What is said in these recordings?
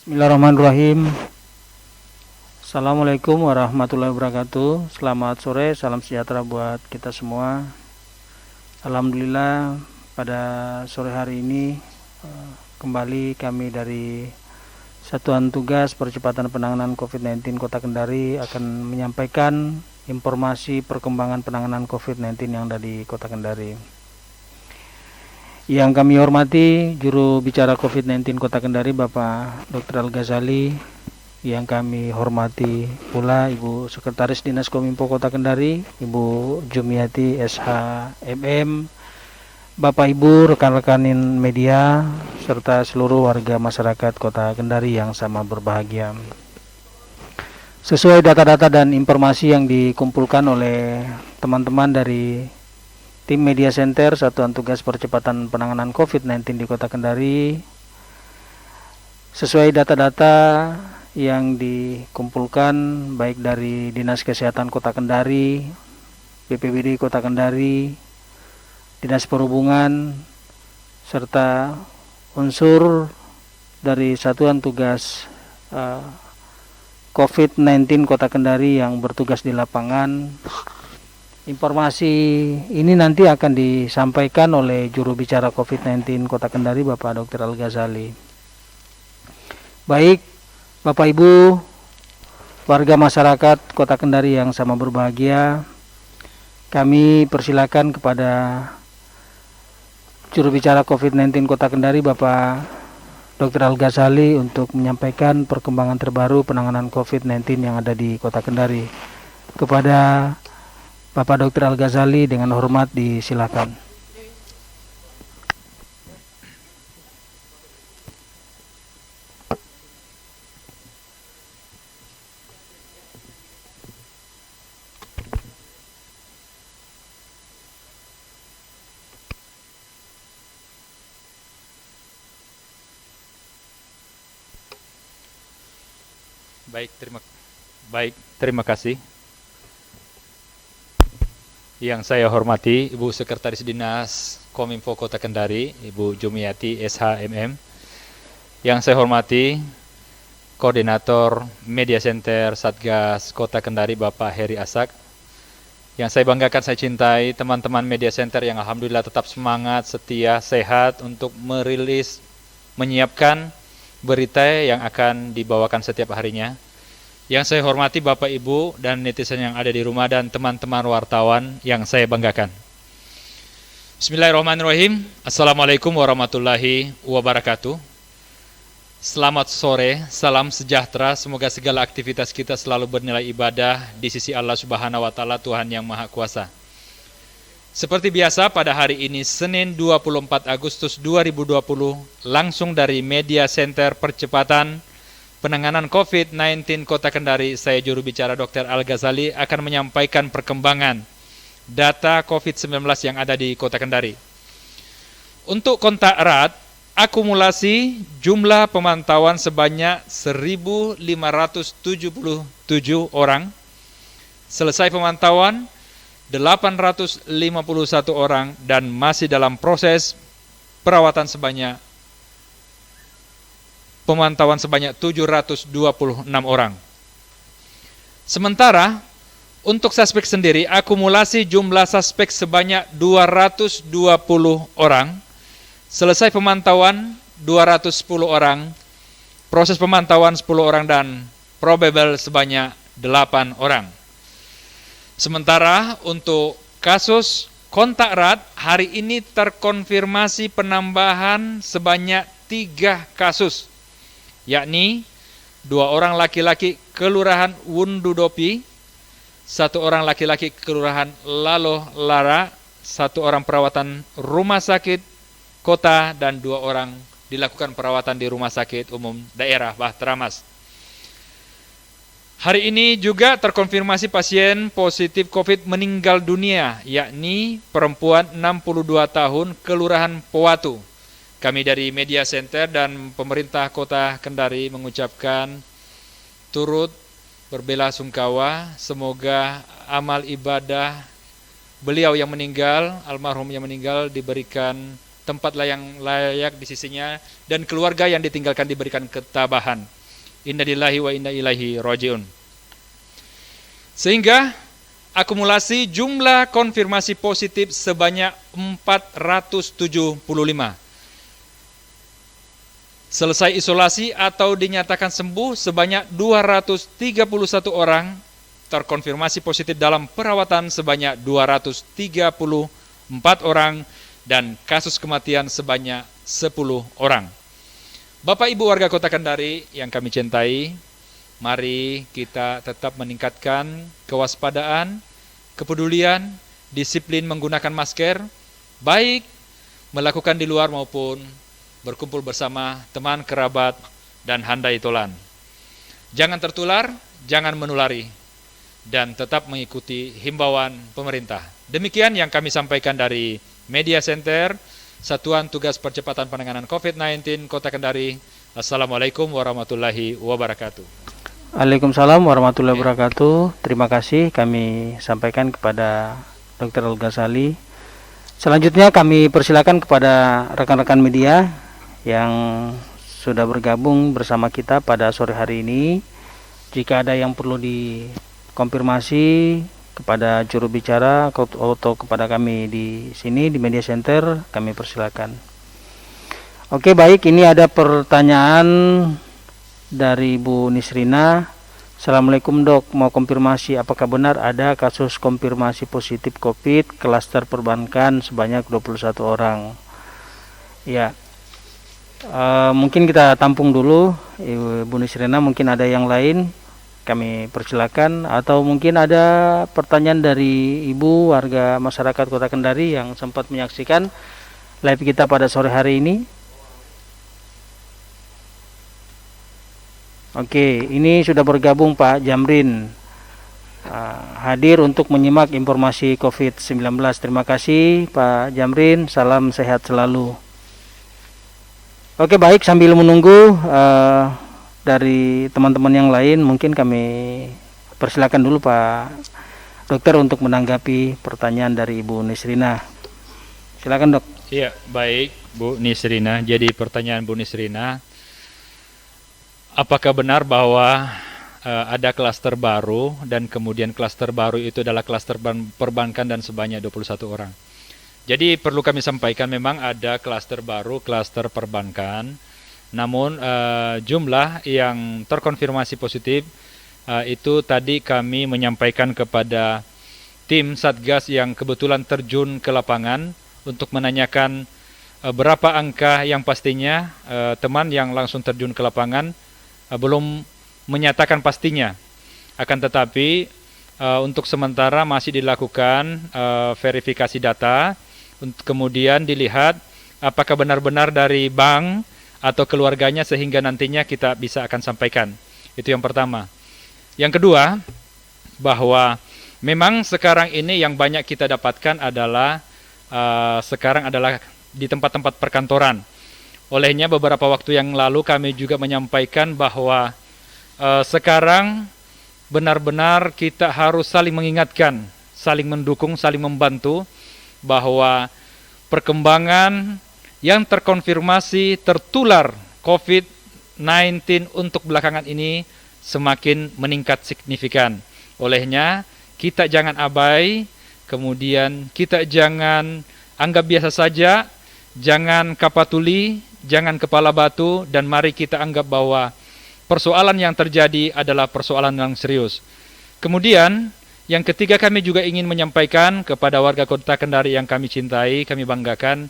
Bismillahirrahmanirrahim. Assalamualaikum warahmatullahi wabarakatuh. Selamat sore, salam sejahtera buat kita semua. Alhamdulillah pada sore hari ini kembali kami dari Satuan Tugas Percepatan Penanganan COVID-19 Kota Kendari akan menyampaikan informasi perkembangan penanganan COVID-19 yang ada di Kota Kendari. Yang kami hormati juru bicara COVID-19 Kota Kendari Bapak Dr. Al-Ghazali, yang kami hormati pula Ibu Sekretaris Dinas Kominfo Kota Kendari, Ibu Jumiati SH-MM, Bapak Ibu, rekan-rekan media, serta seluruh warga masyarakat Kota Kendari yang sama berbahagia. Sesuai data-data dan informasi yang dikumpulkan oleh teman-teman dari Tim Media Center Satuan Tugas Percepatan Penanganan COVID-19 di Kota Kendari, sesuai data-data yang dikumpulkan baik dari Dinas Kesehatan Kota Kendari, BPBD Kota Kendari, Dinas Perhubungan, serta unsur dari Satuan Tugas COVID-19 Kota Kendari yang bertugas di lapangan. Informasi ini nanti akan disampaikan oleh juru bicara COVID-19 Kota Kendari Bapak Dr. Al-Ghazali. Baik, Bapak Ibu, warga masyarakat Kota Kendari yang sama berbahagia, kami persilakan kepada juru bicara COVID-19 Kota Kendari Bapak Dr. Al-Ghazali untuk menyampaikan perkembangan terbaru penanganan COVID-19 yang ada di Kota Kendari. Kepada Bapak Dr. Al-Ghazali dengan hormat disilakan. Terima kasih. Yang saya hormati Ibu Sekretaris Dinas Kominfo Kota Kendari, Ibu Jumiati SH-MM. Yang saya hormati Koordinator Media Center Satgas Kota Kendari Bapak Heri Asak. Yang saya banggakan, saya cintai teman-teman Media Center yang alhamdulillah tetap semangat, setia, sehat untuk merilis, menyiapkan berita yang akan dibawakan setiap harinya. Yang saya hormati Bapak Ibu dan netizen yang ada di rumah dan teman-teman wartawan yang saya banggakan. Bismillahirrahmanirrahim. Assalamualaikum warahmatullahi wabarakatuh. Selamat sore, salam sejahtera. Semoga segala aktivitas kita selalu bernilai ibadah di sisi Allah Subhanahu wa taala, Tuhan yang Maha Kuasa. Seperti biasa pada hari ini Senin 24 Agustus 2020 langsung dari Media Center Percepatan Penanganan COVID-19 Kota Kendari, saya juru bicara Dr. Al-Ghazali akan menyampaikan perkembangan data COVID-19 yang ada di Kota Kendari. Untuk kontak erat, akumulasi jumlah pemantauan sebanyak 1.577 orang. Selesai pemantauan 851 orang dan masih dalam proses perawatan pemantauan sebanyak 726 orang. Sementara untuk suspek sendiri, akumulasi jumlah suspek sebanyak 220 orang. Selesai pemantauan 210 orang, proses pemantauan 10 orang dan probable sebanyak 8 orang. Sementara untuk kasus kontak erat, hari ini terkonfirmasi penambahan sebanyak 3 kasus, yakni 2 orang laki-laki Kelurahan Wundudopi, 1 orang laki-laki Kelurahan Laloh Lara, 1 orang perawatan rumah sakit kota dan 2 orang dilakukan perawatan di Rumah Sakit Umum Daerah Bahteramas. Hari ini juga terkonfirmasi pasien positif COVID meninggal dunia, yakni perempuan 62 tahun Kelurahan Powatu. Kami dari Media Center dan pemerintah Kota Kendari mengucapkan turut berbelasungkawa, semoga amal ibadah beliau yang meninggal, almarhum yang meninggal diberikan tempat yang layak di sisinya, dan keluarga yang ditinggalkan diberikan ketabahan. Inna lillahi wa inna ilaihi rajiun. Sehingga akumulasi jumlah konfirmasi positif sebanyak 475. Selesai isolasi atau dinyatakan sembuh sebanyak 231 orang, terkonfirmasi positif dalam perawatan sebanyak 234 orang, dan kasus kematian sebanyak 10 orang. Bapak Ibu warga Kota Kendari yang kami cintai, mari kita tetap meningkatkan kewaspadaan, kepedulian, disiplin menggunakan masker, baik melakukan di luar maupun berkumpul bersama teman, kerabat, dan handai tolan. Jangan tertular, jangan menulari, dan tetap mengikuti himbauan pemerintah. Demikian yang kami sampaikan dari Media Center, Satuan Tugas Percepatan Penanganan COVID-19 Kota Kendari. Assalamualaikum warahmatullahi wabarakatuh. Waalaikumsalam warahmatullahi wabarakatuh. Terima kasih kami sampaikan kepada Dr. Al-Ghazali. Selanjutnya kami persilakan kepada rekan-rekan media yang sudah bergabung bersama kita pada sore hari ini. Jika ada yang perlu dikonfirmasi kepada juru bicara atau kepada kami di sini di Media Center, kami persilakan. Oke, baik, ini ada pertanyaan dari Bu Nisrina. Assalamualaikum Dok, mau konfirmasi apakah benar ada kasus konfirmasi positif COVID klaster perbankan sebanyak 21 orang? Ya, mungkin kita tampung dulu, Bu Nisrina, mungkin ada yang lain, kami persilakan, atau mungkin ada pertanyaan dari Ibu warga masyarakat Kota Kendari yang sempat menyaksikan live kita pada sore hari ini. Oke, ini sudah bergabung Pak Jamrin, hadir untuk menyimak informasi COVID-19. Terima kasih Pak Jamrin, salam sehat selalu. Oke, baik, sambil menunggu dari teman-teman yang lain, mungkin kami persilakan dulu Pak Dokter untuk menanggapi pertanyaan dari Ibu Nisrina. Silakan Dok. Iya, baik Bu Nisrina. Jadi pertanyaan Bu Nisrina, apakah benar bahwa ada klaster baru dan kemudian klaster baru itu adalah klaster perbankan dan sebanyak 21 orang? Jadi perlu kami sampaikan memang ada klaster baru, klaster perbankan. Namun jumlah yang terkonfirmasi positif itu tadi kami menyampaikan kepada tim Satgas yang kebetulan terjun ke lapangan untuk menanyakan berapa angka yang pastinya. Teman yang langsung terjun ke lapangan belum menyatakan pastinya. Akan tetapi untuk sementara masih dilakukan verifikasi data, kemudian dilihat apakah benar-benar dari bank atau keluarganya, sehingga nantinya kita bisa akan sampaikan. Itu yang pertama. Yang kedua, bahwa memang sekarang ini yang banyak kita dapatkan adalah sekarang adalah di tempat-tempat perkantoran. Olehnya beberapa waktu yang lalu kami juga menyampaikan bahwa sekarang benar-benar kita harus saling mengingatkan, saling mendukung, saling membantu, bahwa perkembangan yang terkonfirmasi tertular COVID-19 untuk belakangan ini semakin meningkat signifikan. Olehnya kita jangan abai, kemudian kita jangan anggap biasa saja, jangan kapatuli, jangan kepala batu, dan mari kita anggap bahwa persoalan yang terjadi adalah persoalan yang serius. Kemudian yang ketiga, kami juga ingin menyampaikan kepada warga Kota Kendari yang kami cintai, kami banggakan,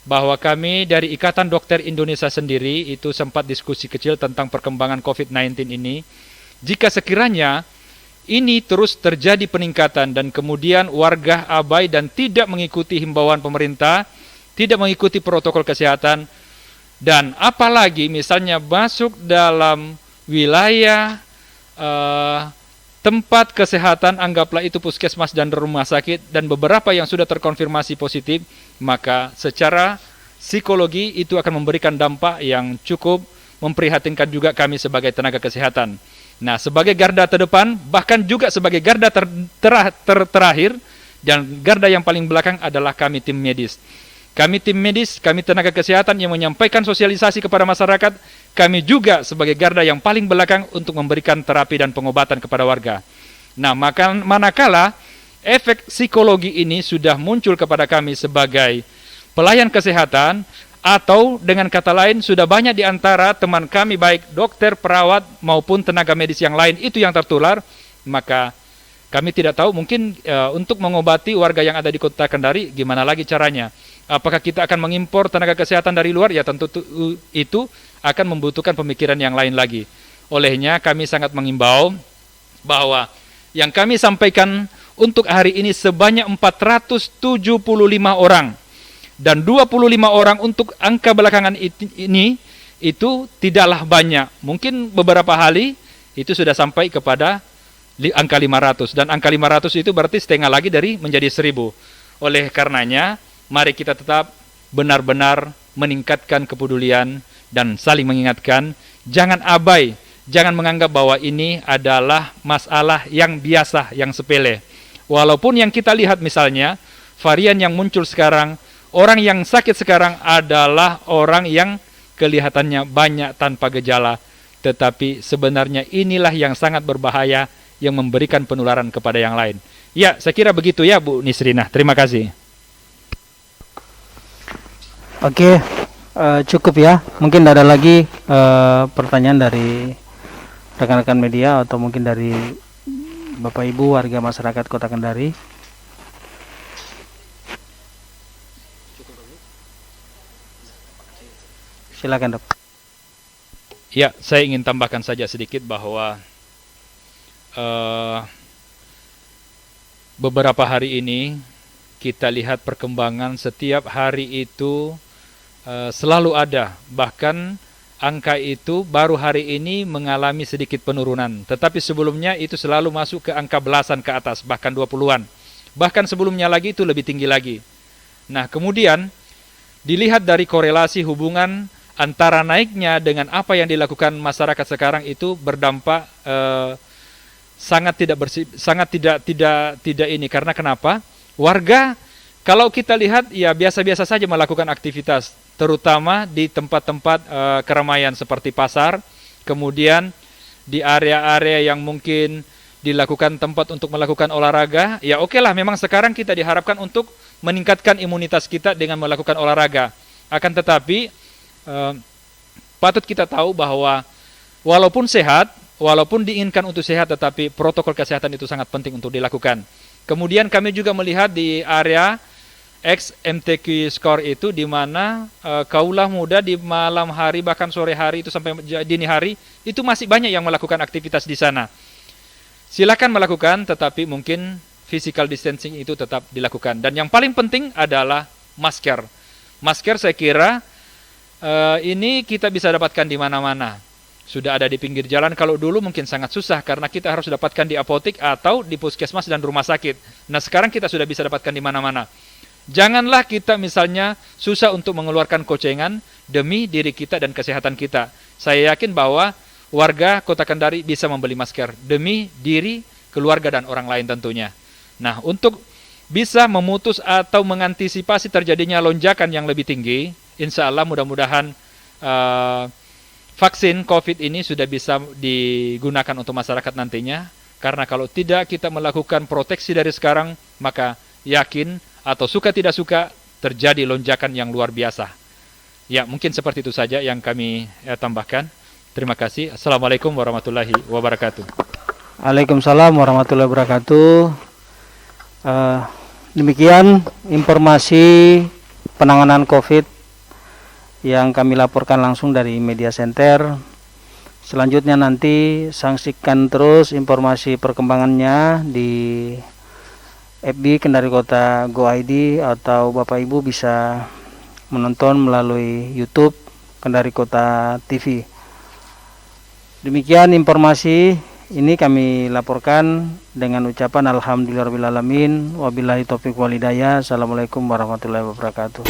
bahwa kami dari Ikatan Dokter Indonesia sendiri itu sempat diskusi kecil tentang perkembangan COVID-19 ini. Jika sekiranya ini terus terjadi peningkatan dan kemudian warga abai dan tidak mengikuti himbauan pemerintah, tidak mengikuti protokol kesehatan, dan apalagi misalnya masuk dalam wilayah tempat kesehatan, anggaplah itu puskesmas dan rumah sakit, dan beberapa yang sudah terkonfirmasi positif, maka secara psikologi itu akan memberikan dampak yang cukup memprihatinkan juga kami sebagai tenaga kesehatan. Nah, sebagai garda terdepan, bahkan juga sebagai garda terakhir, dan garda yang paling belakang adalah kami tim medis. Kami tim medis, kami tenaga kesehatan yang menyampaikan sosialisasi kepada masyarakat, kami juga sebagai garda yang paling belakang untuk memberikan terapi dan pengobatan kepada warga. Nah, manakala efek psikologi ini sudah muncul kepada kami sebagai pelayan kesehatan, atau dengan kata lain sudah banyak di antara teman kami baik dokter, perawat maupun tenaga medis yang lain itu yang tertular, maka kami tidak tahu mungkin untuk mengobati warga yang ada di Kota Kendari gimana lagi caranya. Apakah kita akan mengimpor tenaga kesehatan dari luar? Ya tentu itu akan membutuhkan pemikiran yang lain lagi. Olehnya kami sangat mengimbau bahwa yang kami sampaikan untuk hari ini sebanyak 475 orang. Dan 25 orang untuk angka belakangan ini itu tidaklah banyak. Mungkin beberapa hari itu sudah sampai kepada angka 500. Dan angka 500 itu berarti setengah lagi dari menjadi 1000. Oleh karenanya, mari kita tetap benar-benar meningkatkan kepedulian dan saling mengingatkan. Jangan abai, jangan menganggap bahwa ini adalah masalah yang biasa, yang sepele. Walaupun yang kita lihat misalnya, varian yang muncul sekarang, orang yang sakit sekarang adalah orang yang kelihatannya banyak tanpa gejala. Tetapi sebenarnya inilah yang sangat berbahaya, yang memberikan penularan kepada yang lain. Ya, saya kira begitu ya Bu Nisrina. Terima kasih. Oke, cukup ya. Mungkin ada lagi pertanyaan dari rekan-rekan media atau mungkin dari Bapak Ibu warga masyarakat Kota Kendari. Silakan, Dok. Ya, saya ingin tambahkan saja sedikit bahwa beberapa hari ini kita lihat perkembangan setiap hari itu selalu ada. Bahkan angka itu baru hari ini mengalami sedikit penurunan. Tetapi sebelumnya itu selalu masuk ke angka belasan ke atas, bahkan 20-an. Bahkan sebelumnya lagi itu lebih tinggi lagi. Nah, kemudian dilihat dari korelasi hubungan antara naiknya dengan apa yang dilakukan masyarakat sekarang itu berdampak sangat tidak ini. Karena kenapa? Warga kalau kita lihat ya biasa-biasa saja melakukan aktivitas, terutama di tempat-tempat keramaian seperti pasar, kemudian di area-area yang mungkin dilakukan tempat untuk melakukan olahraga. Ya oke lah, memang sekarang kita diharapkan untuk meningkatkan imunitas kita dengan melakukan olahraga. Akan tetapi patut kita tahu bahwa walaupun sehat, walaupun diinginkan untuk sehat, tetapi protokol kesehatan itu sangat penting untuk dilakukan. Kemudian kami juga melihat di area XMTQ score itu di mana kaulah muda di malam hari bahkan sore hari itu sampai dini hari itu masih banyak yang melakukan aktivitas di sana. Silakan melakukan, tetapi mungkin physical distancing itu tetap dilakukan. Dan yang paling penting adalah masker. Masker saya kira ini kita bisa dapatkan di mana-mana. Sudah ada di pinggir jalan. Kalau dulu mungkin sangat susah karena kita harus dapatkan di apotek atau di puskesmas dan rumah sakit. Nah sekarang kita sudah bisa dapatkan di mana-mana. Janganlah kita misalnya susah untuk mengeluarkan kocengan demi diri kita dan kesehatan kita. Saya yakin bahwa warga Kota Kendari bisa membeli masker demi diri, keluarga, dan orang lain tentunya. Nah, untuk bisa memutus atau mengantisipasi terjadinya lonjakan yang lebih tinggi, insya Allah mudah-mudahan vaksin COVID ini sudah bisa digunakan untuk masyarakat nantinya. Karena kalau tidak kita melakukan proteksi dari sekarang, maka yakin atau suka tidak suka terjadi lonjakan yang luar biasa. Ya, mungkin seperti itu saja yang kami tambahkan. Terima kasih. Assalamualaikum warahmatullahi wabarakatuh. Waalaikumsalam warahmatullahi wabarakatuh. Demikian informasi penanganan COVID yang kami laporkan langsung dari Media Center. Selanjutnya nanti saksikan terus informasi perkembangannya di FB Kendari Kota Go ID atau Bapak Ibu bisa menonton melalui YouTube Kendari Kota TV. Demikian informasi ini kami laporkan dengan ucapan alhamdulillahirabbil alamin wabillahi taufiq wal hidayah. Assalamualaikum warahmatullahi wabarakatuh.